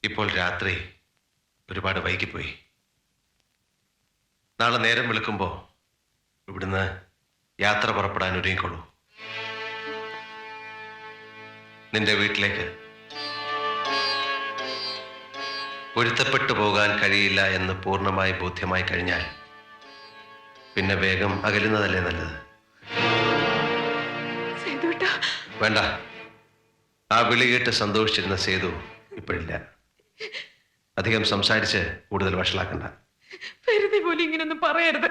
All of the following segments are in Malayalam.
ഇപ്പോൾ രാത്രി ഒരുപാട് വൈകിപ്പോയി. നാളെ നേരം വെളുക്കുമ്പോൾ ഇവിടുന്ന് യാത്ര പുറപ്പെടാൻ ഒരുങ്ങിക്കൊള്ളൂ. നിന്റെ വീട്ടിലേക്ക് പൊരുത്തപ്പെട്ടു പോകാൻ കഴിയില്ല എന്ന് പൂർണ്ണമായി ബോധ്യമായി കഴിഞ്ഞാൽ പിന്നെ വേഗം അകലുന്നതല്ലേ നല്ലത്. വേണ്ട, ആ വിളി കേട്ട് സന്തോഷിച്ചിരുന്ന സേതു ഇപ്പോഴില്ല. അധികം സംസാരിച്ച് കൂടുതൽ വഷളാക്കണ്ട. പോലും ഇങ്ങനൊന്നും പറയരുത്.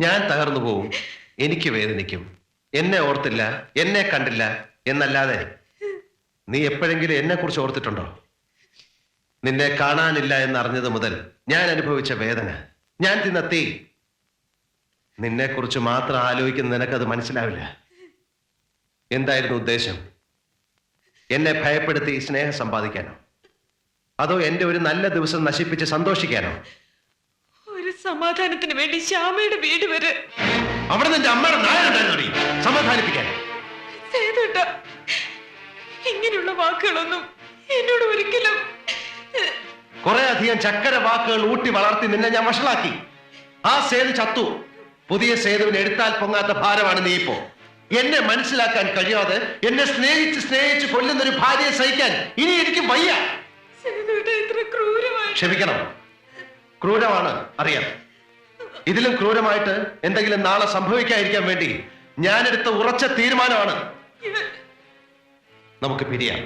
ഞാൻ തകർന്നു പോവും. എനിക്ക് വേദനിക്കും. എന്നെ ഓർത്തില്ല, എന്നെ കണ്ടില്ല എന്നല്ലാതെ നീ എപ്പോഴെങ്കിലും എന്നെ കുറിച്ച് ഓർത്തിട്ടുണ്ടോ? നിന്നെ കാണാനില്ല എന്നറിഞ്ഞത് മുതൽ ഞാൻ അനുഭവിച്ച വേദന, ഞാൻ തിന്ന തീ, നിന്നെ കുറിച്ച് മാത്രം ആലോചിക്കുന്ന നിനക്കത് മനസ്സിലാവില്ല. എന്തായിരുന്നു ഉദ്ദേശം? എന്നെ ഭയപ്പെടുത്തി സ്നേഹം സമ്പാദിക്കാനോ, അതോ എന്റെ ഒരു നല്ല ദിവസം നശിപ്പിച്ച് സന്തോഷിക്കാനോ? ഒരു സമാധാനത്തിന് വേണ്ടി ശ്യാമയുടെ വീട് വരെ അവിടെ നിന്റെ അമ്മയുടെ നായരുണ്ടായിരുന്നു സമാധാനിപ്പിക്കാൻ. ഇങ്ങനെയുള്ള വാക്കുകളൊന്നും എന്നോട് ഒരിക്കലും. കുറെ അധികം ചക്കര വാക്കുകൾ ഊട്ടി വളർത്തി നിന്നെ ഞാൻ വഷളാക്കി. ആ സേതു ചത്തു. പുതിയ സേതുവിന് എടുത്താൽ പൊങ്ങാത്ത ഭാരമാണ് നീ ഇപ്പോ. എന്നെ മനസ്സിലാക്കാൻ കഴിയാതെ എന്നെ സ്നേഹിച്ച് കൊല്ലുന്നൊരു ഭാര്യയെ സഹിക്കാൻ ഇനി എനിക്ക് വയ്യ. ക്ഷമിക്കണം, ക്രൂരമാണ്, അറിയാം. ഇതിലും ക്രൂരമായിട്ട് എന്തെങ്കിലും നാളെ സംഭവിക്കാതിരിക്കാൻ വേണ്ടി ഞാനെടുത്ത ഉറച്ച തീരുമാനമാണ്. നമുക്ക് പിരിയാം.